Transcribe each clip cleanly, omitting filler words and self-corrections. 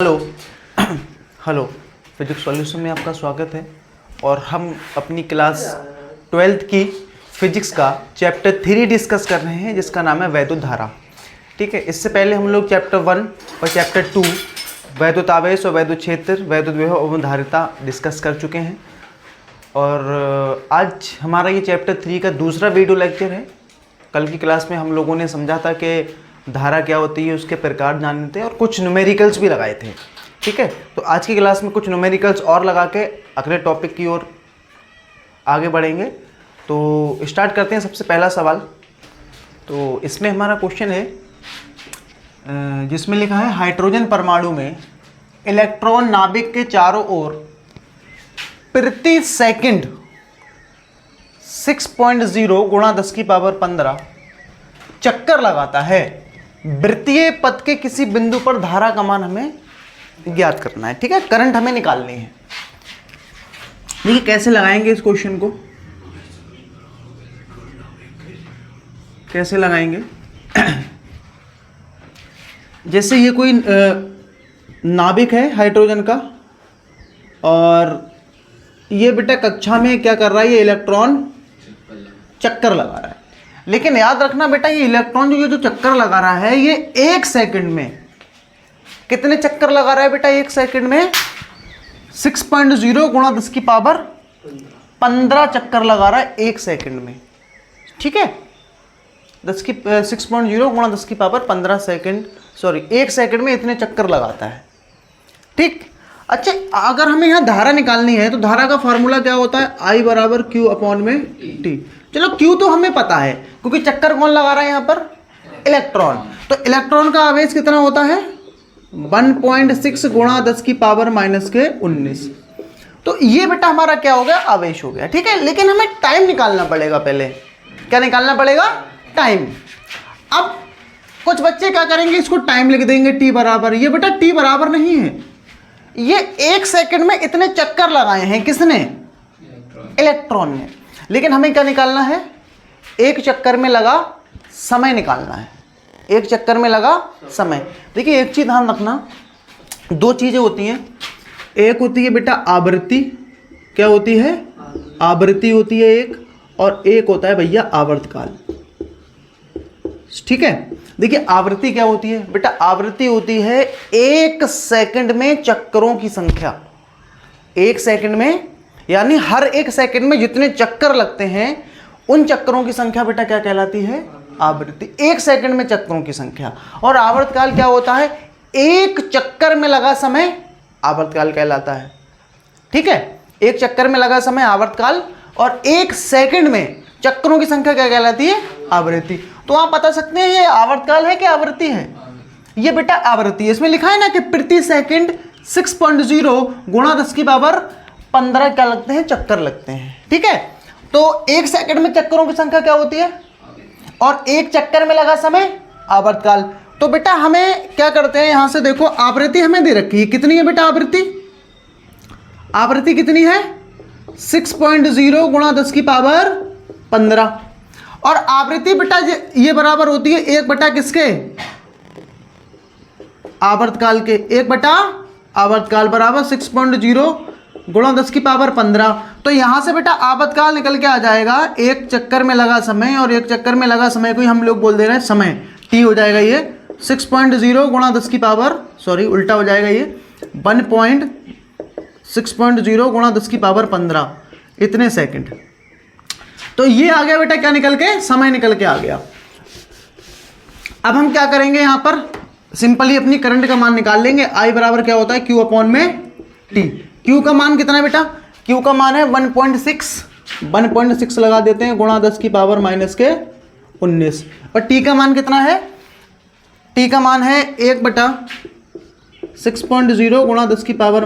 Hello hello physics solution में आपका स्वागत है। और हम अपनी क्लास 12th की फिजिक्स का चैप्टर 3 डिस्कस कर रहे हैं, जिसका नाम है वैद्युत धारा। ठीक है, इससे पहले हम लोग चैप्टर 1 और चैप्टर 2 वैद्युत आवेश और वैद्युत क्षेत्र, वैद्युत विभव एवं धारिता डिस्कस कर चुके हैं। और आज हमारा ये चैप्टर 3 का दूसरा वीडियो लेक्चर है। कल की क्लास में हम लोगों ने समझा था कि धारा क्या होती है, उसके प्रकार जानने थे और कुछ न्यूमेरिकल्स भी लगाए थे। ठीक है, तो आज की क्लास में कुछ न्यूमेरिकल्स और लगा के अगले टॉपिक की ओर आगे बढ़ेंगे। तो स्टार्ट करते हैं। सबसे पहला सवाल, तो इसमें हमारा क्वेश्चन है जिसमें लिखा है हाइड्रोजन परमाणु में इलेक्ट्रॉन नाभिक के चारों ओर प्रति सेकंड 6.0 गुणा 10 की पावर 15 चक्कर लगाता है। वृत्तीय पथ के किसी बिंदु पर धारा का मान हमें ज्ञात करना है। ठीक है, करंट हमें निकालनी है। देखिए कैसे लगाएंगे इस क्वेश्चन को, कैसे लगाएंगे। जैसे ये कोई नाभिक है हाइड्रोजन का, और ये बेटा कक्षा में क्या कर रहा है, ये इलेक्ट्रॉन चक्कर लगा रहा है। लेकिन याद रखना बेटा, ये इलेक्ट्रॉन जो चक्कर लगा रहा है, ये 1 सेकंड में कितने चक्कर लगा रहा है बेटा? 1 सेकंड में 6.0 गुणा 10 की पावर 15 चक्कर लगा रहा है 1 सेकंड में। ठीक है, 6.0 गुणा 10 की पावर 15 सेकंड, सॉरी 1 सेकंड में इतने चक्कर लगाता है। ठीक, अच्छा अगर हमें यहाँ धारा निकालनी है तो धारा का फॉर्मूला क्या होता है? I बराबर Q अपॉन में T। चलो Q तो हमें पता है, क्योंकि चक्कर कौन लगा रहा है यहाँ पर? इलेक्ट्रॉन। तो इलेक्ट्रॉन का आवेश कितना होता है? 1.6 गुणा 10 की पावर -19। तो ये बेटा हमारा क्या हो गया? आवेश हो गया। ठीक है, लेकिन हमें टाइम निकालना पड़ेगा। पहले क्या निकालना पड़ेगा? टाइम। अब कुछ बच्चे क्या करेंगे, इसको टाइम लिख देंगे T बराबर। ये बेटा T बराबर नहीं है, ये 1 सेकंड में इतने चक्कर लगाए हैं किसने? इलेक्ट्रॉन ने। लेकिन हमें क्या निकालना है? 1 चक्कर में लगा समय निकालना है। 1 चक्कर में लगा समय। देखिए एक चीज ध्यान रखना, 2 चीजें होती हैं। एक होती है बेटा आवृत्ति, क्या होती है? आवृत्ति होती है एक, और एक होता है भैया आवर्तकाल। ठीक है, देखिए आवृत्ति क्या होती है बेटा? आवृत्ति होती है 1 सेकंड में चक्करों की संख्या। 1 सेकंड में, यानी हर 1 सेकंड में जितने चक्कर लगते हैं उन चक्करों की संख्या बेटा क्या कहलाती है? आवृत्ति। 1 सेकंड में चक्करों की संख्या। और आवर्तकाल क्या होता है? 1 चक्कर में लगा समय आवर्तकाल कहलाता है। ठीक है, 1 चक्कर में लगा समय आवर्तकाल, और 1 सेकंड में चक्करों की संख्या क्या कहलाती है? आवृत्ति। तो आप बता सकते हैं ये आवर्तकाल है कि आवृत्ति है? ये बेटा आवृत्ति है। इसमें लिखा है ना कि प्रति सेकंड 6.0 गुणा 10 की पावर 15 क्या लगते हैं? चक्कर लगते हैं। ठीक है, तो 1 सेकंड में चक्करों की संख्या क्या होती है, और 1 चक्कर में लगा समय आवर्तकाल। तो बेटा हमें क्या करते हैं, यहां से देखो आवृत्ति हमें दे रखी है। कितनी है बेटा आवृत्ति? आवृत्ति कितनी है? 6.0 गुणा 10 की पावर 15। और आवृत्ति बेटा ये बराबर होती है 1 बटा किसके? आवर्तकाल के। 1 बटा आवर्तकाल बराबर 6.0 गुणा 10 की पावर 15। तो यहां से बेटा आवर्तकाल निकल के आ जाएगा 1 चक्कर में लगा समय, और 1 चक्कर में लगा समय को हम लोग बोल दे रहे हैं समय। T हो जाएगा ये 6.0 गुणा 10 की पावर, सॉरी उल्टा हो जाएगा ये 6.0 गुणा 10 की पावर 15 इतने सेकंड। तो ये आ गया बेटा क्या निकल के? समय निकल के आ गया। अब हम क्या करेंगे, यहां पर सिंपली अपनी करंट का मान निकाल लेंगे। I बराबर क्या होता है? Q अपॉन में T। Q का मान कितना है बेटा? Q का मान है 1.6 लगा देते हैं गुणा 10 की पावर -19। और T का मान कितना है? T का मान है 1 बटा 6.0 गुणा 10 की पावर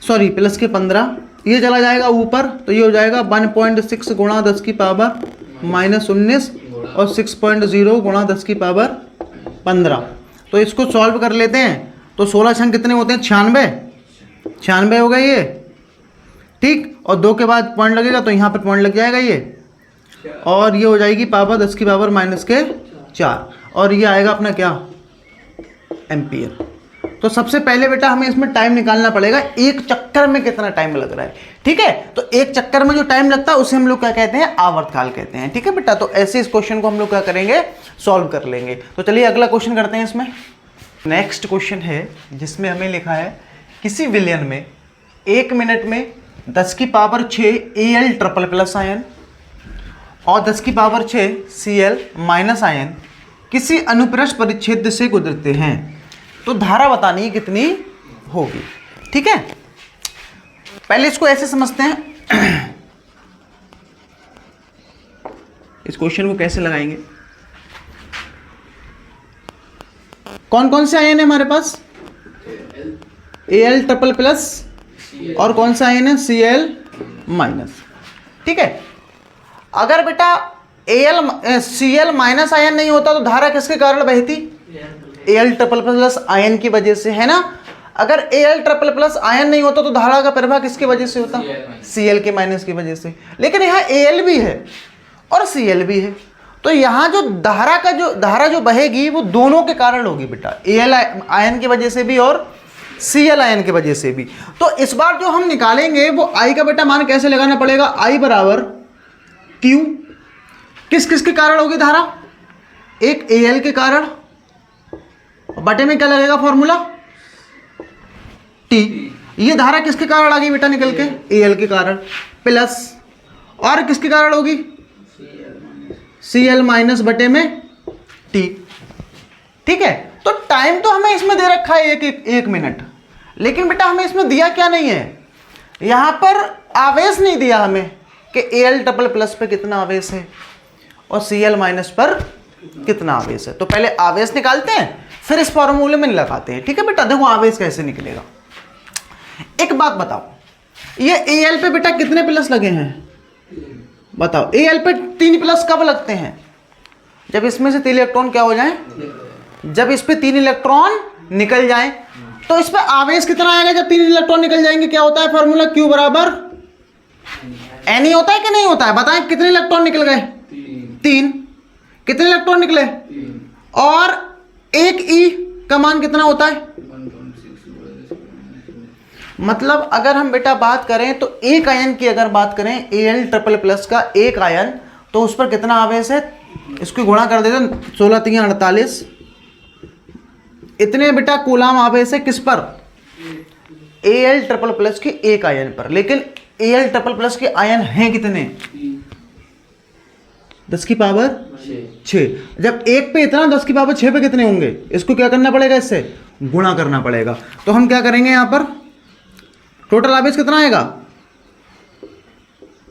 प्लस के 15। ये चला जाएगा ऊपर, तो ये हो जाएगा 1.6 गुणा 10 की पावर -19 और 6.0 गुणा 10 की पावर 15। तो इसको सॉल्व कर लेते हैं। तो 16 छंग कितने होते हैं? 96 हो गए ये। ठीक, और 2 के बाद पॉइंट लगेगा तो यहाँ पर पॉइंट लग जाएगा ये, और ये हो जाएगी पावर 10 की पावर -4, और ये आएगा अपना क्या? एम्पियर। तो सबसे पहले बेटा हमें इसमें टाइम निकालना पड़ेगा, एक चक्कर में कितना टाइम लग रहा है। ठीक है, तो एक चक्कर में जो टाइम लगता है उसे हम लोग क्या कहते हैं, आवर्तकाल कहते हैं। ठीक है बेटा, तो ऐसे इस क्वेश्चन को हम लोग क्या करेंगे, सॉल्व कर लेंगे। तो चलिए अगला क्वेश्चन करते हैं। इसमें नेक्स्ट क्वेश्चन है जिसमें हमें लिखा है किसी विलयन में 1 मिनट में 10 की power 6 Al triple plus ion और 10 की पावर 6 Cl माइनस आयन किसी अनुप्रस्थ परिच्छेद से गुजरते हैं, तो धारा बतानी है कितनी होगी। ठीक है, पहले इसको ऐसे समझते हैं। इस क्वेश्चन को कैसे लगाएंगे, कौन कौन से आयन है हमारे पास, Al ट्रिपल प्लस और कौन सा आयन है, Cl माइनस। ठीक है, अगर बेटा Cl माइनस आयन नहीं होता तो धारा किसके कारण बहती, Al ट्रिपल प्लस आयन की वजह से, है ना। अगर Al ट्रिपल प्लस आयन नहीं होता तो धारा का प्रवाह किसकी वजह से होता, Cl के माइनस की वजह से। लेकिन यहाँ Al भी है और Cl भी है, तो यहाँ जो धारा जो बहेगी वो दोनों के कारण होगी बेटा, Al आयन की वजह से भी और Cl आयन की वजह से भी। तो इस बार जो हम निकालेंगे वो I का बेटा मान कैसे लगाना पड़ेगा, I बराबर Q, किस किस के कारण होगी धारा, एक Al के कारण, बटे में क्या लगेगा फॉर्मूला T। ये धारा किसके कारण आ गई बेटा निकल के, Al के कारण, प्लस और किसके कारण होगी, Cl माइनस बटे में T। ठीक है, तो टाइम तो हमें इसमें दे रखा है एक मिनट, लेकिन बेटा हमें इसमें दिया क्या नहीं है, यहां पर आवेश नहीं दिया हमें कि Al ट्रिपल प्लस पे कितना आवेश है और Cl माइनस पर कितना आवेश है। तो पहले आवेश निकालते हैं फिर इस फॉर्मूले में लगाते हैं। ठीक है बेटा, देखो आवेश कैसे निकलेगा। एक बात बताओ, ये Al पे बेटा कितने प्लस लगे हैं, बताओ। Al पे 3 प्लस कब लगते हैं, जब इसमें से 3 इलेक्ट्रॉन क्या हो जाए, जब इस पे 3 इलेक्ट्रॉन निकल जाए। तो इस पे आवेश कितना आएगा जब 3 इलेक्ट्रॉन निकल जाएंगे, क्या होता है फॉर्मूला, Q बराबर N होता है कि नहीं होता है, बताएं कितने इलेक्ट्रॉन निकल गए, 3, कितने इलेक्ट्रॉन निकले, और एक E का मान कितना होता है, मतलब अगर हम बेटा बात करें तो एक आयन की अगर बात करें Al ट्रिपल प्लस का एक आयन, तो उस पर कितना आवेश है, इसको गुणा कर देते हैं, 16 3 48, इतने बेटा कूलाम आवेश है किस पर, Al ट्रिपल प्लस के एक आयन पर। लेकिन Al ट्रिपल प्लस के आयन हैं कितने, 10 की पावर 6। जब एक पे इतना 10 की पावर 6 पे कितने होंगे, इसको क्या करना पड़ेगा, इससे गुणा करना पड़ेगा। तो हम क्या करेंगे, यहां पर टोटल आवेश कितना आएगा,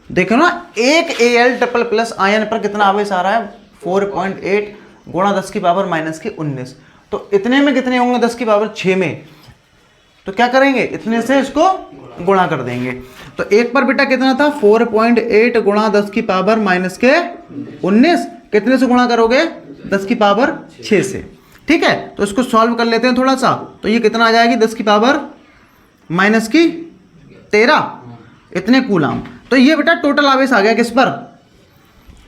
देखो ना, एक Al ट्रिपल प्लस आयन पर कितना आवेश आ रहा है, 4.8 गुणा 10 की पावर माइनस के 19। तो इतने में कितने होंगे, 10 की पावर 6 में, तो क्या करेंगे, इतने से इसको गुणा कर देंगे। तो एक पर बेटा कितना था, 4.8 गुणा 10 की पावर माइनस के 19, कितने से गुणा करोगे, 10 की पावर 6 से। ठीक है, तो इसको सॉल्व कर लेते हैं थोड़ा सा। तो ये कितना आ जाएगी, 10 की पावर माइनस की 13, इतने कूलाम। तो ये बेटा टोटल आवेश आ गया किस पर,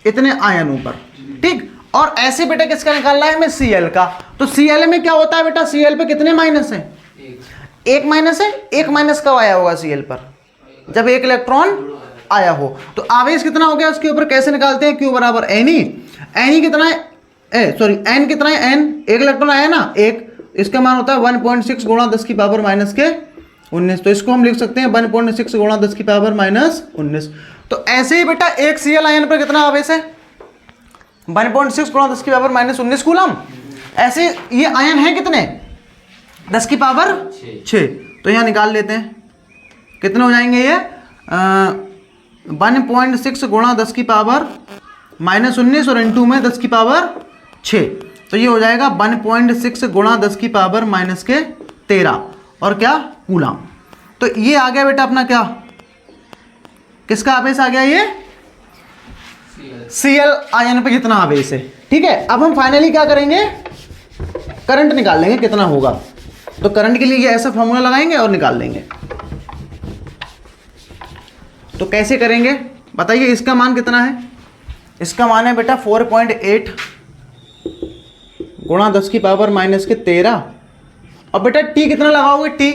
इतने आयनों पर। ठीक, और ऐसे बेटा किसका निकालना है हमें, Cl का। तो Cl में क्या होता है बेटा, Cl पे कितने माइनस है, एक माइनस है। एक माइनस कब आया होगा Cl पर, जब एक इलेक्ट्रॉन आया हो। तो आवेश कितना हो गया उसके ऊपर, कैसे निकालते हैं, Q बराबर Ne। Ne कितना है, सॉरी N कितना है, N एक इलेक्ट्रॉन आया ना, एक, इसका मान होता है 1.6 गुणा 10 की पावर माइनस के 19। तो इसको हम लिख सकते हैं 1.6 गुणा 10 की पावर माइनस 19। तो ऐसे ही बेटा एक Cl आयन पर कितना आवेश है, 1.6 गुणा 10 की पावर माइनस 19 कूलम। ऐसे ये आयन है कितने, 10 की पावर 6। तो यहाँ निकाल लेते हैं, कितने हो जाएंगे ये, 1.6 गुणा 10 की पावर माइनस 19 और इनटू में 10 की पावर 6। तो ये हो जाएगा 1.6 गुणा 10 की पावर माइनस के 13 और क्या, कूलम। तो ये आ गया बेटा अपना क्या, किसका आवेश आ गया, ये Cl आयन पे कितना आवेश है। ठीक है, अब हम फाइनली क्या करेंगे, करंट निकाल लेंगे कितना होगा। तो करंट के लिए ये ऐसा फॉर्मूला लगाएंगे और निकाल लेंगे। तो कैसे करेंगे बताइए, इसका मान कितना है, इसका मान है बेटा 4.8 गुणा 10 की पावर माइनस के 13 और बेटा टी कितना लगाओगे,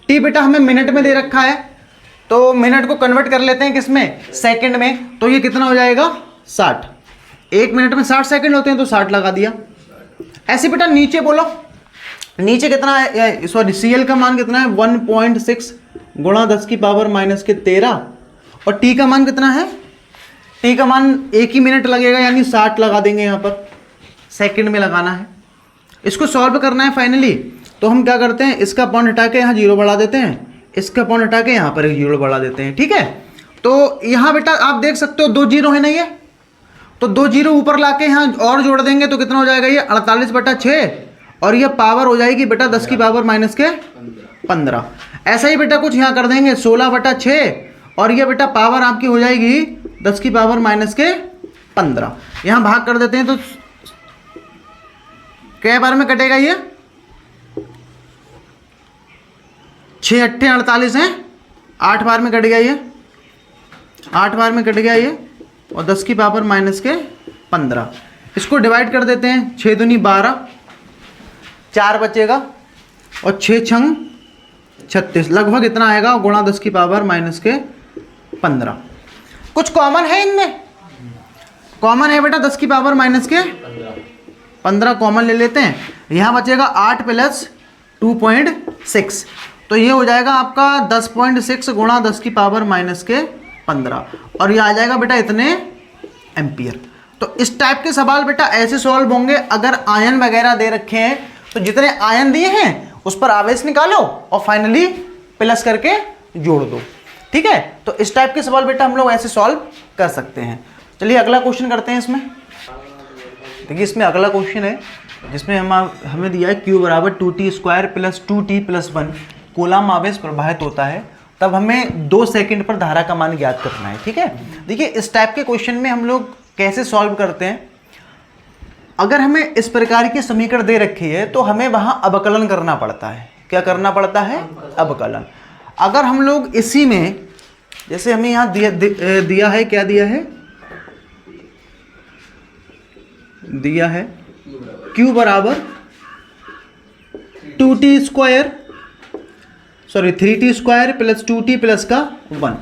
टी बेटा हमें मिनट में दे रखा है, तो मिनट को कन्वर्ट कर लेते हैं किसमें, सेकंड में। तो ये कितना हो जाएगा 60, 1 मिनट में 60 सेकंड होते हैं, तो 60 लगा दिया। ऐसे बेटा नीचे बोलो, नीचे कितना है, सॉरी CL का मान कितना है 1.6 गुणा 10 की पावर माइनस के 13, और टी का मान कितना है, टी का मान 1 ही मिनट लगेगा, यानी 60 लगा देंगे, यहाँ पर सेकंड में लगाना है। इसको सॉल्व करना है फाइनली, तो हम क्या करते हैं, इसका पॉइंट हटा के यहाँ 0 बढ़ा देते हैं, इसका पॉइंट हटा के यहाँ पर 0 बढ़ा देते हैं, ठीक है। तो यहाँ बेटा आप देख सकते हो 2 0 है ना, ये तो 2 0 ऊपर लाके यहाँ और जोड़ देंगे तो कितना हो जाएगा, ये 48/6, और ये पावर हो जाएगी बेटा 10 की पावर माइनस के 15। ऐसा ही बेटा कुछ यहाँ कर देंगे 16/6, और ये बेटा पावर आपकी हो जाएगी 10 की पावर माइनस के 15। यहाँ भाग कर देते हैं तो क्या बार में कटेगा, ये 6 8 48 हैं, 8 बार में कट गया, ये 8 बार में कट गया ये, और 10 की पावर माइनस के 15। इसको डिवाइड कर देते हैं, 6 दूनी 12, 4 बचेगा, और 6 छंग 36, लगभग इतना आएगा, गुणा 10 की पावर माइनस के 15। कुछ कॉमन है इनमें, कॉमन है बेटा 10 की पावर माइनस के 15 कॉमन ले लेते हैं। यहाँ बचेगा 8 + 2.6, तो ये हो जाएगा आपका 10.6 गुणा 10 की पावर माइनस के 15, और ये आ जाएगा बेटा इतने एम्पियर। तो इस टाइप के सवाल बेटा ऐसे सॉल्व होंगे। अगर आयन वगैरह दे रखे हैं तो जितने आयन दिए हैं उस पर आवेश निकालो और फाइनली प्लस करके जोड़ दो, ठीक है। तो इस टाइप के सवाल बेटा हम लोग ऐसे सॉल्व कर सकते हैं। चलिए अगला क्वेश्चन करते हैं। इसमें देखिए, इसमें अगला क्वेश्चन है जिसमें हमें दिया है Q = 2t² + 2t + 1 कूलम आवेश प्रवाहित होता है, तब हमें 2 सेकंड पर धारा का मान ज्ञात करना है, ठीक है। देखिए इस टाइप के क्वेश्चन में हम लोग कैसे सॉल्व करते हैं, अगर हमें इस प्रकार की समीकरण दे रखी है तो हमें वहां अवकलन करना पड़ता है। क्या करना पड़ता है? अवकलन। अगर हम लोग इसी में, जैसे हमें यहां दिया है, क्या दिया है, दिया है Q = 3t² + 2t + 1।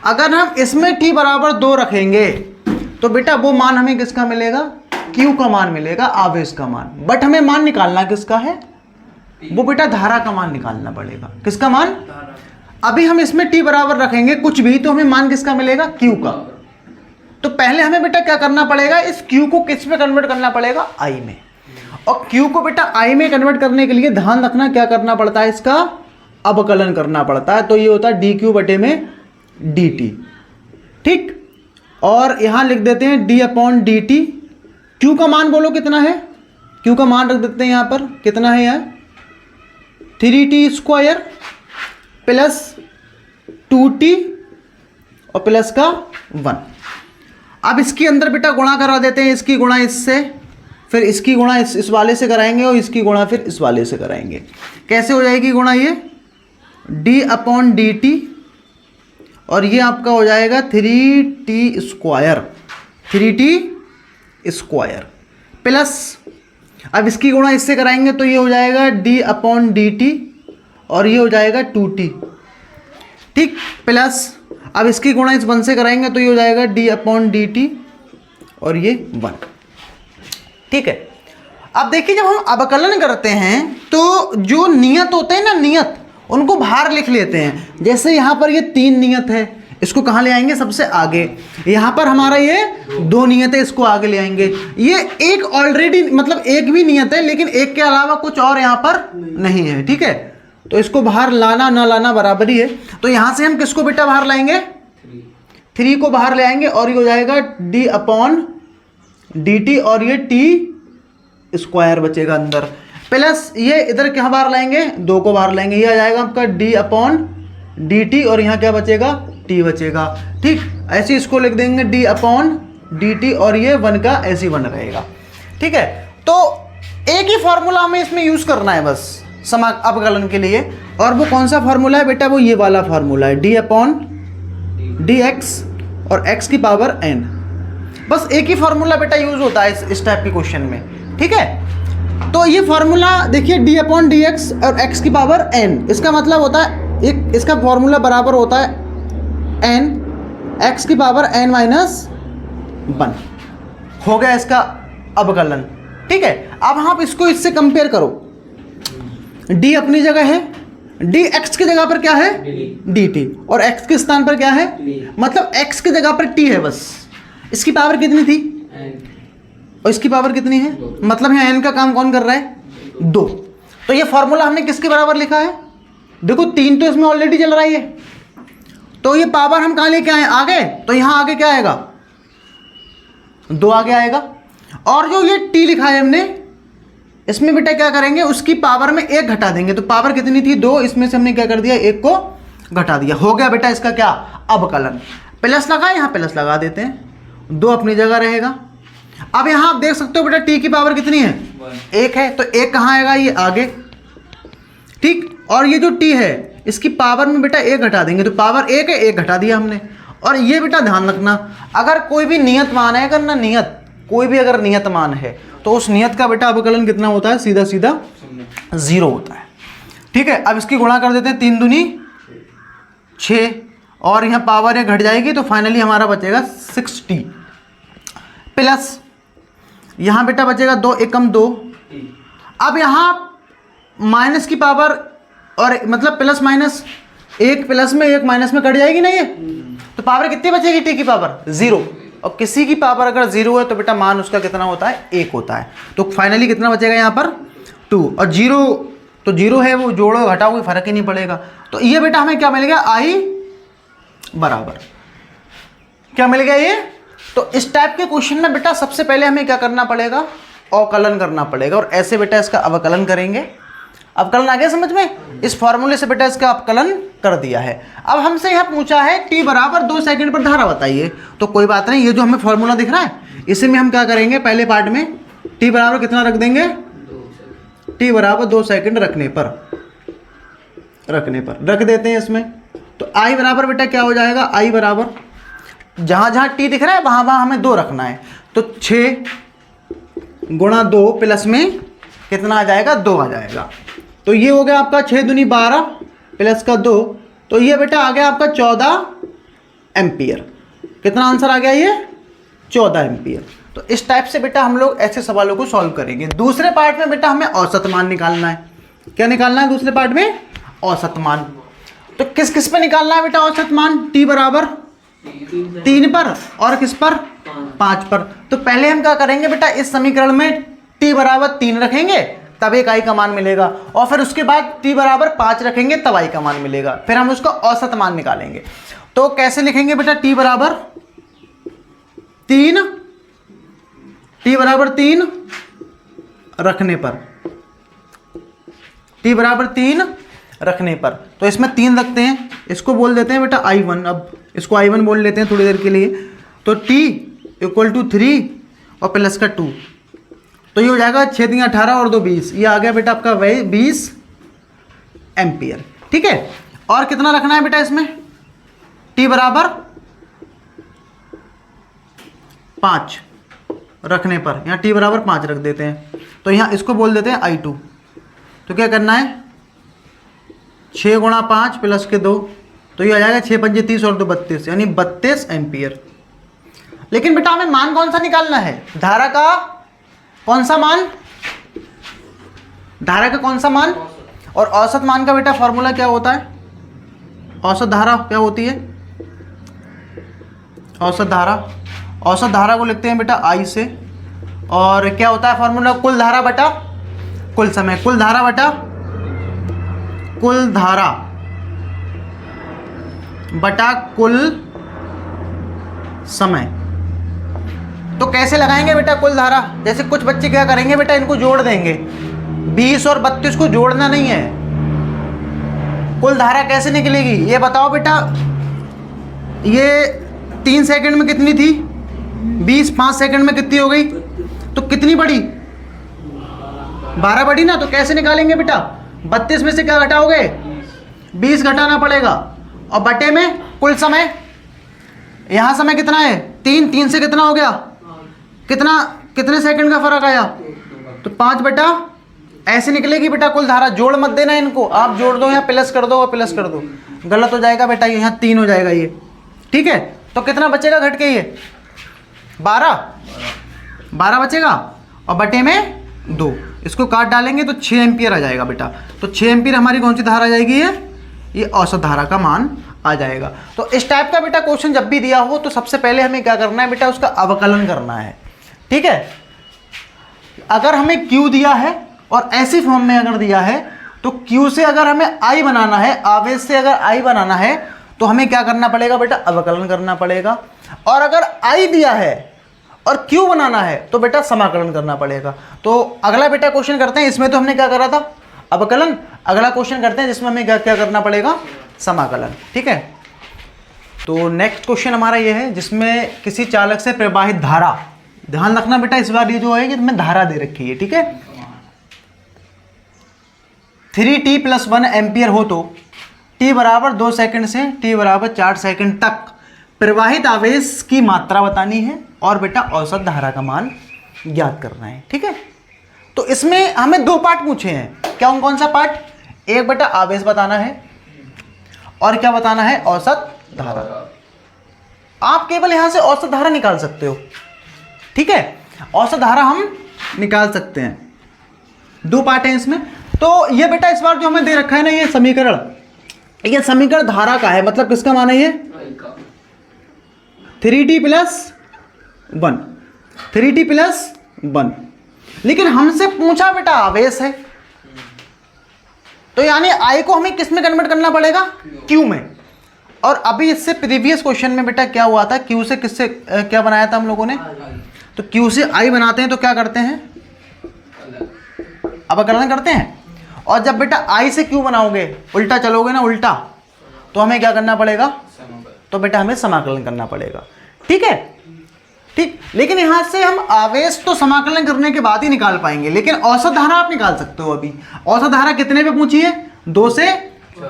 अगर हम इसमें t = 2 रखेंगे तो बेटा वो मान हमें किसका मिलेगा? Q का मान मिलेगा, आवेश का मान। बट हमें मान निकालना किसका है? वो बेटा धारा का मान निकालना पड़ेगा। किसका मान? अभी हम इसमें t बराबर रखेंगे कुछ भी, तो हमें मान किसका मिलेगा? Q का। तो पहले हमें बेटा क्या करना पड़ेगा, इस Q को किस में कन्वर्ट करना पड़ेगा? I में। और Q को बेटा I में कन्वर्ट करने के लिए ध्यान रखना क्या करना पड़ता है, इसका अवकलन करना पड़ता है। तो ये होता है dQ/dt, ठीक। और यहां लिख देते हैं d/dt। Q का मान बोलो कितना है? Q का मान रख देते हैं यहां पर, कितना है यार? 3t² + 2t और प्लस का 1। अब इसके अंदर बेटा गुणा करा देते हैं, इसकी गुणा इससे, फिर इसकी गुणा इस वाले से कराएंगे और इसकी गुणा फिर इस वाले से कराएंगे। कैसे हो जाएगी गुणा? ये d/dt और ये आपका हो जाएगा 3t² प्लस, अब इसकी गुणा इससे कराएंगे तो ये हो जाएगा d/dt और ये हो जाएगा 2t, ठीक। प्लस अब इसकी गुणा इस 1 से कराएंगे तो ये हो जाएगा d/dt और ये 1, ठीक है। अब देखिए जब हम अवकलन करते हैं तो जो नियत होते हैं ना, नियत, उनको बाहर लिख लेते हैं। जैसे यहाँ पर ये 3 नियत है, इसको कहाँ ले आएंगे? सबसे आगे। यहाँ पर हमारा ये 2 नियत है, इसको आगे ले आएंगे। ये एक ऑलरेडी, मतलब एक भी नियत है लेकिन एक के अलावा कुछ और यहाँ पर नहीं है, ठीक है। तो इसको बाहर लाना ना लाना बराबर ही है। तो यहाँ से हम किसको बेटा बाहर लाएंगे? 3 को बाहर ले आएंगे और ये हो जाएगा d/dt और ये t² बचेगा अंदर, प्लस ये इधर क्या बाहर लाएंगे? 2 को बाहर लाएंगे, ये आ जाएगा आपका d/dt और यहाँ क्या बचेगा? t बचेगा, ठीक। ऐसे इसको लिख देंगे d/dt और ये 1 का ऐसे 1 रहेगा, ठीक है। तो एक ही फॉर्मूला हमें इसमें यूज करना है बस अवकलन के लिए, और वो कौन सा फॉर्मूला है बेटा? वो ये वाला फॉर्मूला है, d/dx और x की पावर n। बस एक ही फॉर्मूला बेटा यूज होता है इस टाइप के क्वेश्चन में, ठीक है। तो ये फॉर्मूला देखिए d अपॉन डी एक्स और x की पावर n, इसका मतलब होता है एक, इसका फॉर्मूला बराबर होता है n x की पावर n माइनस 1। हो गया इसका अवकलन। ठीक है, अब आप इसको इससे कंपेयर करो। d अपनी जगह है, d x की जगह पर क्या है dt, और x के स्थान पर क्या है, मतलब x की जगह पर t है बस। इसकी पावर कितनी थी और इसकी पावर कितनी है, मतलब यहाँ n का काम कौन कर रहा है 2। तो ये फॉर्मूला हमने किसके बराबर लिखा है, देखो 3 तो इसमें ऑलरेडी चल रही है, तो ये पावर हम कहाँ लेके आए आगे, तो यहाँ आगे क्या आएगा 2 आगे आएगा। और जो ये t लिखा है हमने, इसमें बेटा क्या करेंगे, उसकी पावर में 1 घटा देंगे। तो पावर कितनी थी 2, इसमें से हमने क्या कर दिया 1 को घटा दिया। हो गया बेटा इसका क्या अवकलन। प्लस लगा, यहाँ प्लस लगा देते हैं, 2 अपनी जगह रहेगा। अब यहाँ आप देख सकते हो बेटा t की पावर कितनी है 1 है, तो 1 कहाँ आएगा ये आगे। ठीक, और ये जो t है इसकी पावर में बेटा 1 घटा देंगे, तो पावर 1 है 1 घटा दिया हमने। और ये बेटा ध्यान रखना, अगर कोई भी नियत मान है, अगर ना नियत कोई भी अगर नियत मान है तो उस नियत का बेटा अवकलन कितना होता है, सीधा सीधा 0 होता है। ठीक है, अब इसकी गुणा कर देते हैं, 3 दूनी 6 और यहाँ पावर 1 घट जाएगी, तो फाइनली हमारा बचेगा 6t प्लस यहाँ बेटा बचेगा 2 एकम 2। अब यहाँ माइनस की पावर और मतलब प्लस माइनस 1 प्लस में 1 माइनस में कट जाएगी ना ये, तो पावर कितनी बचेगी t की पावर 0। और किसी की पावर अगर 0 है तो बेटा मान उसका कितना होता है 1 होता है। तो फाइनली कितना बचेगा यहाँ पर 2, और 0 तो 0 है, वो जोड़ो घटाओ कोई फर्क ही नहीं पड़ेगा। तो ये बेटा हमें क्या मिलेगा i बराबर क्या मिल गया ये। तो इस टाइप के क्वेश्चन में बेटा सबसे पहले हमें क्या करना पड़ेगा, अवकलन करना पड़ेगा, और ऐसे बेटा इसका अवकलन करेंगे। अवकलन आ गया समझ में, इस फॉर्मूले से बेटा इसका अवकलन कर दिया है। अब हमसे यहाँ पूछा है t बराबर 2 सेकंड पर धारा बताइए, तो कोई बात नहीं, ये जो हमें फॉर्मूला दिख रहा है इसी में हम क्या करेंगे, पहले पार्ट में t बराबर कितना रख देंगे, t बराबर 2 सेकंड रखने पर रख देते हैं इसमें। तो i बराबर बेटा क्या हो जाएगा, i बराबर जहाँ जहाँ t दिख रहा है वहाँ वहाँ हमें 2 रखना है, तो 6 गुणा 2 प्लस में कितना आ जाएगा 2 आ जाएगा। तो ये हो गया आपका 6 दूनी 12 प्लस का 2, तो ये बेटा आ गया आपका 14 एम्पियर। कितना आंसर आ गया ये 14 एम्पियर। तो इस टाइप से बेटा हम लोग ऐसे सवालों को सॉल्व करेंगे। दूसरे पार्ट में बेटा हमें औसत मान निकालना है। क्या निकालना है दूसरे पार्ट में, औसत मान। तो किस किस पे निकालना है बेटा औसत मान, t बराबर 3 पर और किस पर 5 पर। तो पहले हम क्या करेंगे बेटा, इस समीकरण में t बराबर 3 रखेंगे तब एक i का मान मिलेगा, और फिर उसके बाद t बराबर 5 रखेंगे तब i का मान मिलेगा। फिर हम उसका औसत मान निकालेंगे। तो कैसे लिखेंगे बेटा, t बराबर 3 रखने पर, t बराबर 3 रखने पर, तो इसमें 3 रखते हैं, इसको बोल देते हैं बेटा i1। अब इसको i1 बोल लेते हैं थोड़ी देर के लिए। तो t इक्वल टू 3 और प्लस का 2, तो ये हो जाएगा 6 × 18 और 2 20, ये आ गया बेटा आपका वही 20 एम्पियर। ठीक है, और कितना रखना है बेटा इसमें, t बराबर 5 रखने पर, यहाँ t बराबर 5 रख देते हैं। तो यहाँ इसको बोल देते हैं i2। तो क्या करना है, 6 गुणा 5 प्लस के 2, तो ये आ जाएगा 6 पंजे 30 और 2 32, यानी 32 एम्पियर। लेकिन बेटा हमें मान कौन सा निकालना है, धारा का कौन सा मान, धारा का कौन सा मान। और औसत मान का बेटा फॉर्मूला क्या होता है, औसत धारा क्या होती है, औसत धारा को लिखते हैं बेटा I से, और क्या होता है फॉर्मूला, कुल धारा बटा कुल समय, कुल धारा बटा कुल समय। तो कैसे लगाएंगे बेटा कुल धारा, जैसे कुछ बच्चे क्या करेंगे बेटा, इनको जोड़ देंगे, 20 और 32 को जोड़ना नहीं है। कुल धारा कैसे निकलेगी ये बताओ बेटा, ये 3 सेकंड में कितनी थी, 20, 5 सेकंड में कितनी हो गई, तो कितनी बढ़ी, 12 बढ़ी ना। तो कैसे निकालेंगे बेटा, 32 में से क्या घटाओगे, 20 घटाना पड़ेगा, और बटे में कुल समय, यहाँ समय कितना है 3 से कितना हो गया, कितने सेकंड का फर्क आया, तो 5 बटा ऐसे निकलेगी बेटा कुल धारा। जोड़ मत देना इनको, आप जोड़ दो, यहाँ प्लस कर दो और प्लस कर दो, गलत हो जाएगा बेटा, यहाँ 3 हो जाएगा ये, ठीक है। तो कितना बचेगा घट के, ये 12 बचेगा और बटे में 2, इसको काट डालेंगे तो 6 एम्पियर आ जाएगा बेटा। तो 6 एम्पियर हमारी कौन सी धारा आ जाएगी, ये औसत धारा का मान आ जाएगा। तो इस टाइप का बेटा क्वेश्चन जब भी दिया हो तो सबसे पहले हमें क्या करना है बेटा, उसका अवकलन करना है, ठीक है। अगर हमें Q दिया है और ऐसी फॉर्म में अगर दिया है तो Q से अगर हमें I बनाना है, आवेश से अगर I बनाना है तो हमें क्या करना पड़ेगा बेटा, अवकलन करना पड़ेगा। और अगर I दिया है और Q बनाना है तो बेटा समाकलन करना पड़ेगा। तो अगला बेटा क्वेश्चन करते हैं, इसमें तो हमने क्या करा था, अवकलन। अगला क्वेश्चन करते हैं जिसमें हमें क्या क्या करना पड़ेगा, समाकलन, ठीक है। तो नेक्स्ट क्वेश्चन हमारा ये है जिसमें किसी चालक से प्रवाहित धारा, ध्यान रखना बेटा इस बार ये जो है इसमें धारा दे रखी है, ठीक है। 3t + 1 एम्पियर हो तो t बराबर 2 सेकंड से t बराबर 4 सेकंड तक प्रवाहित आवेश की मात्रा बतानी है और बेटा औसत धारा का मान ज्ञात करना है, ठीक है। तो इसमें हमें 2 पार्ट पूछे हैं, क्या कौन सा पार्ट, एक बेटा आवेश बताना है और क्या बताना है, औसत धारा। आप केवल यहां से औसत धारा निकाल सकते हो, ठीक है, औसत धारा हम निकाल सकते हैं। 2 पार्ट हैं इसमें। तो ये बेटा इस बार जो हमें दे रखा है ना, ये समीकरण धारा का है, मतलब किसका मान है ये, 3t + 1, 3t + 1। लेकिन हमसे पूछा बेटा आवेश है, तो यानी I को हमें किस में कन्वर्ट करना पड़ेगा, Q में। और अभी इससे प्रीवियस क्वेश्चन में बेटा क्या हुआ था, Q से किससे क्या बनाया था हम लोगों ने, तो Q से I बनाते हैं तो क्या करते हैं, अवकलन करते हैं। और जब बेटा I से Q बनाओगे, उल्टा चलोगे ना, उल्टा, तो हमें क्या करना पड़ेगा, तो बेटा हमें समाकलन करना पड़ेगा, ठीक है, ठीक। लेकिन यहां से हम आवेश तो समाकलन करने के बाद ही निकाल पाएंगे, लेकिन औसत धारा आप निकाल सकते हो। अभी औसत धारा कितने पे पूछी है, 2 से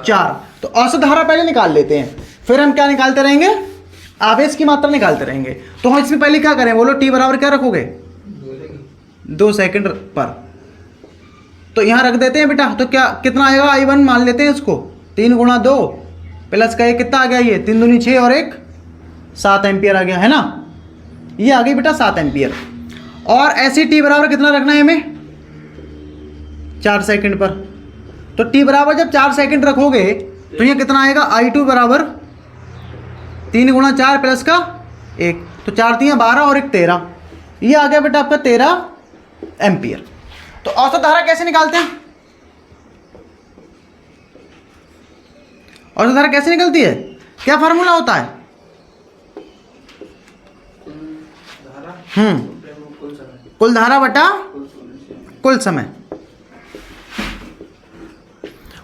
4, तो औसत धारा पहले निकाल लेते हैं, फिर हम क्या निकालते रहेंगे, आवेश की मात्रा निकालते रहेंगे। तो हम इसमें पहले क्या करें, बोलो, t बराबर क्या रखोगे, 2 सेकंड पर, तो यहां रख देते हैं बेटा। तो क्या कितना आएगा, I1 मान लेते हैं इसको, 3 × 2 प्लस का ये कितना आ गया, ये 3 दूनी 6 और 1 7 एम्पियर आ गया, है ना, ये आ गई बेटा 7 एम्पियर। और ऐसे t बराबर कितना रखना है हमें, 4 सेकंड पर। तो t बराबर जब 4 सेकंड रखोगे तो ये कितना आएगा, I2 बराबर 3 × 4 प्लस का 1, तो 4 × 12 और 1 13, ये आ गया बेटा आपका 13 एम्पियर। तो औसत धारा कैसे निकालते हैं, औसत धारा कैसे निकलती है, क्या फार्मूला होता है, कुल धारा बटा कुल समय।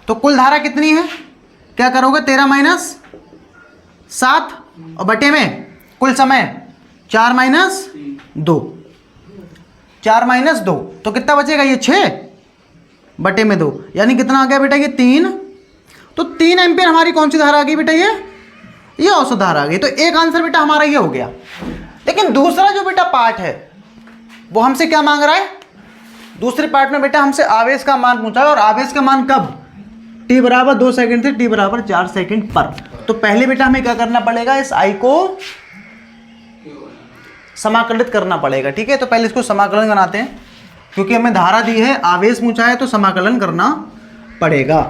तो कुल धारा कितनी है, क्या करोगे, 13 - 7 और बटे में कुल समय 4 - 2, 4 - 2, तो कितना बचेगा, ये 6 बटे में 2, यानी कितना आ गया बेटा, ये 3। तो 3 एम्पियर हमारी कौन सी धारा आ गई बेटा, ये औसत धारा आ गई। तो एक आंसर बेटा हमारा ये हो गया। लेकिन दूसरा जो बेटा पार्ट है वो हमसे क्या मांग रहा है, दूसरे पार्ट में बेटा हमसे आवेश का मान पूछा है, और आवेश का मान कब, t बराबर 2 सेकंड से t बराबर 4 सेकंड पर। तो पहले बेटा हमें क्या करना पड़ेगा, इस I को समाकलित करना पड़ेगा, ठीक है। तो पहले इसको समाकलन बनाते हैं, क्योंकि हमें धारा दी है, आवेश पूछा है, तो समाकलन करना पड़ेगा।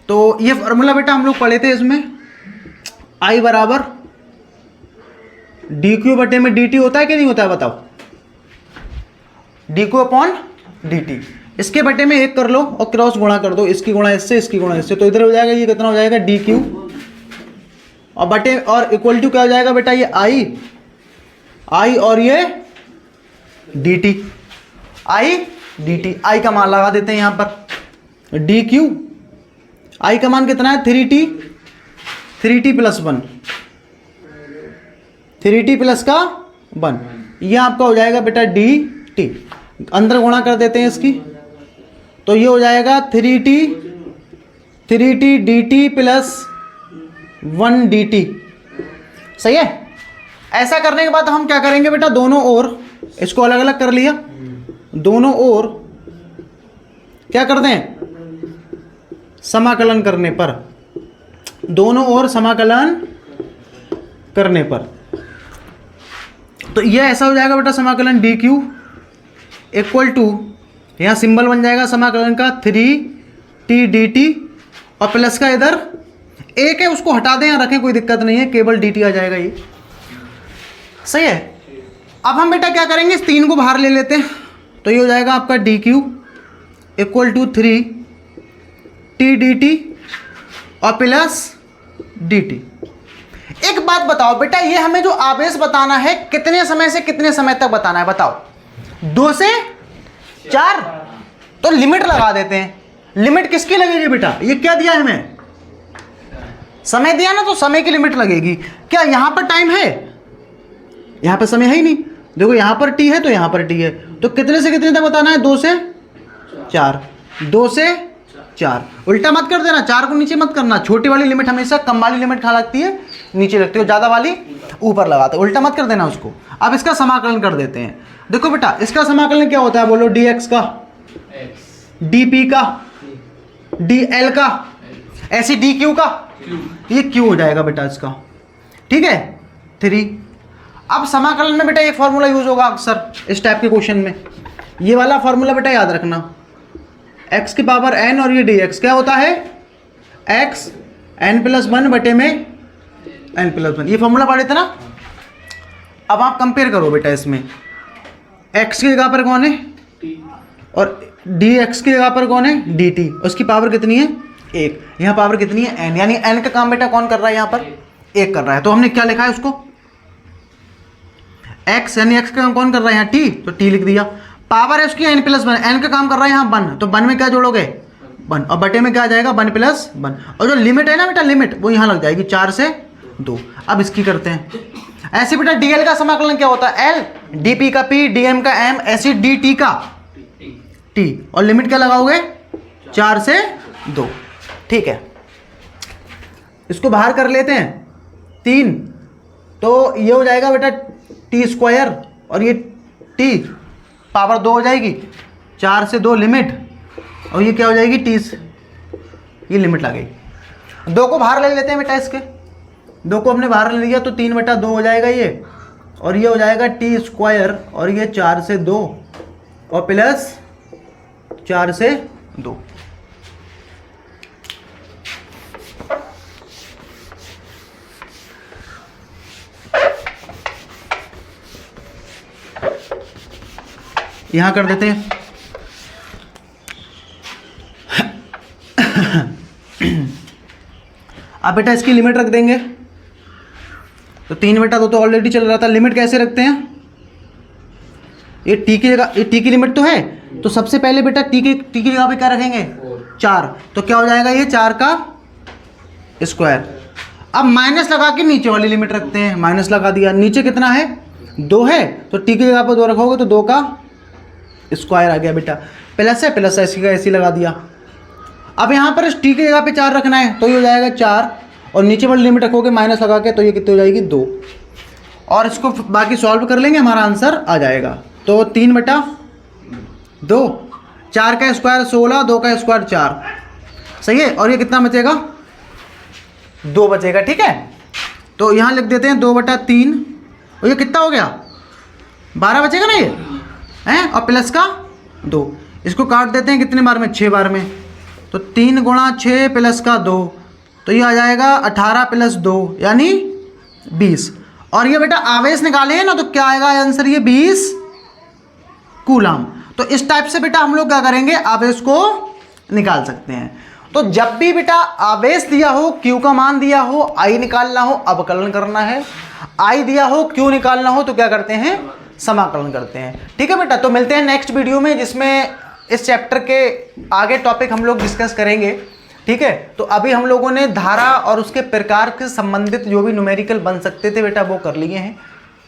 तो ये फॉर्मूला बेटा हम लोग पढ़े थे, इसमें I बराबर dq बटे में dt होता है कि नहीं होता है, बताओ, dq/dt, इसके बटे में 1 कर लो और क्रॉस गुणा कर दो, इसकी गुणा इससे, इसकी गुणा इससे, तो इधर हो जाएगा, ये कितना हो जाएगा, dq, और बटे और इक्वल टू क्या हो जाएगा बेटा, ये I और ये dt, I का मान लगा देते हैं यहाँ पर, dq, I का मान कितना है, 3t + 1, 3t प्लस का 1, ये आपका हो जाएगा बेटा dt, अंदर गुणा कर देते हैं इसकी, तो ये हो जाएगा 3t dt + 1 dt, सही है। ऐसा करने के बाद हम क्या करेंगे बेटा, दोनों ओर इसको अलग अलग कर लिया, दोनों ओर क्या करते हैं, समाकलन करने पर, दोनों ओर समाकलन करने पर। तो ये ऐसा हो जाएगा बेटा समाकलन डी क्यू इक्वल टू, यहाँ सिंबल बन जाएगा समाकलन का 3t dt, और प्लस का इधर एक है उसको हटा दें या रखें कोई दिक्कत नहीं है, केवल dt आ जाएगा ये। सही है। अब हम बेटा क्या करेंगे, इस 3 को बाहर ले लेते हैं, तो ये हो जाएगा आपका D Q equal to 3t dt और प्लस dt। एक बात बताओ बेटा, ये हमें जो आवेश बताना है कितने समय से कितने समय तक बताना है, बताओ। 2 से 4, तो लिमिट लगा देते हैं। लिमिट किसकी लगेगी बेटा, ये क्या दिया है हमें, समय दिया ना, तो समय की लिमिट लगेगी। क्या यहां पर टाइम है, यहां पर समय है ही नहीं। देखो यहां पर t है तो यहां पर t है, तो कितने से कितने तक बताना है, 2 से 4, 2 से 4। उल्टा मत कर देना, 4 को नीचे मत करना। छोटी वाली लिमिट हमेशा कम वाली लिमिट कहाँ लगती है, नीचे लगती है, ज़्यादा वाली ऊपर लगाते, उल्टा मत कर देना उसको। अब इसका समाकलन कर देते हैं। देखो बेटा इसका समाकलन क्या होता है, बोलो, dx का, dp का, dl का, ऐसे dq का, ये q हो जाएगा बेटा इसका, ठीक है 3। अब समाकलन में बेटा एक फॉर्मूला यूज होगा अक्सर इस टाइप के क्वेश्चन में, ये वाला फॉर्मूला बेटा याद रखना, x की पावर n और ये dx क्या होता है, x n+1 बटे में n+1, ये फॉर्मूला पढ़े थे ना। अब आप कंपेयर करो बेटा, इसमें x की जगह पर कौन है और dx की जगह पर कौन है, dt, उसकी पावर कितनी है 1, यहाँ पावर कितनी है n, यानी n का काम बेटा कौन कर रहा है, यहाँ पर 1 कर रहा है। तो हमने क्या लिखा है उसको, x यानी x का काम कौन कर रहा है यहाँ t, तो t लिख दिया। पावर है उसकी n+1, n का काम कर रहा है यहाँ 1, तो 1 में क्या जोड़ोगे 1, और बटे में क्या आ जाएगा 1+1, और जो लिमिट है ना बेटा लिमिट, वो यहाँ लग जाएगी 4 से 2। अब इसकी करते हैं। ऐसे बेटा dl का समाकलन क्या होता है, l, dp का p, dm का m, ऐसे dt का t, और लिमिट क्या लगाओगे 4 से 2, ठीक है। इसको बाहर कर लेते हैं 3, तो ये हो जाएगा बेटा t² और ये t पावर 2 हो जाएगी, 4 से 2 लिमिट, और ये क्या हो जाएगी t से, ये लिमिट लगेगी। 2 को बाहर ले लेते हैं बेटा, इसके 2 को हमने बाहर ले लिया तो 3/2 हो जाएगा ये, और ये हो जाएगा t² और ये 4 से 2 और प्लस 4 से 2। यहां कर देते हैं। अब बेटा इसकी लिमिट रख देंगे, तो 3/2 तो ऑलरेडी चल रहा था। लिमिट कैसे रखते हैं, ये t की जगह, ये t की लिमिट तो है, तो सबसे पहले बेटा t की जगह पे क्या रखेंगे 4, तो क्या हो जाएगा ये 4 का स्क्वायर। अब माइनस लगा के नीचे वाली लिमिट रखते हैं, माइनस लगा दिया, नीचे कितना है 2 है, तो t की जगह पर 2 रखोगे तो 2 का स्क्वायर आ गया बेटा, प्लस है प्लस ऐसी का ऐसी लगा दिया। अब यहाँ पर इस t की जगह पे 4 रखना है, तो ये हो जाएगा 4, और नीचे वाली लिमिट रखोगे माइनस लगा के, तो ये कितनी हो जाएगी 2, और इसको बाकी सॉल्व कर लेंगे, हमारा आंसर आ जाएगा। तो 3/2, 4 का स्क्वायर 16, 2 का स्क्वायर 4, सही है, और ये कितना बचेगा 2 बचेगा, ठीक है। तो यहाँ लिख देते हैं 2/3, और ये कितना हो गया 12 बचेगा ना ये हैं, और प्लस का 2, इसको काट देते हैं कितने बार में 6 बार में, तो 3 × 6 प्लस का 2, तो ये आ जाएगा 18 + 2 यानी 20। और ये बेटा आवेश निकाले हैं ना, तो क्या आएगा आंसर, ये 20 कूलम। तो इस टाइप से बेटा हम लोग क्या करेंगे, आवेश को निकाल सकते हैं। तो जब भी बेटा आवेश दिया हो, Q का मान दिया हो, I निकालना हो, अवकलन करना है, I दिया हो, Q निकालना हो, तो क्या करते हैं समाकलन करते हैं, ठीक है बेटा। तो मिलते हैं नेक्स्ट वीडियो में, जिसमें इस चैप्टर के आगे टॉपिक हम लोग डिस्कस करेंगे, ठीक है। तो अभी हम लोगों ने धारा और उसके प्रकार से संबंधित जो भी न्यूमेरिकल बन सकते थे बेटा वो कर लिए हैं।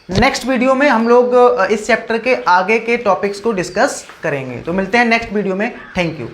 नेक्स्ट वीडियो में हम लोग इस चैप्टर के आगे के टॉपिक्स को डिस्कस करेंगे। तो मिलते हैं नेक्स्ट वीडियो में, थैंक यू।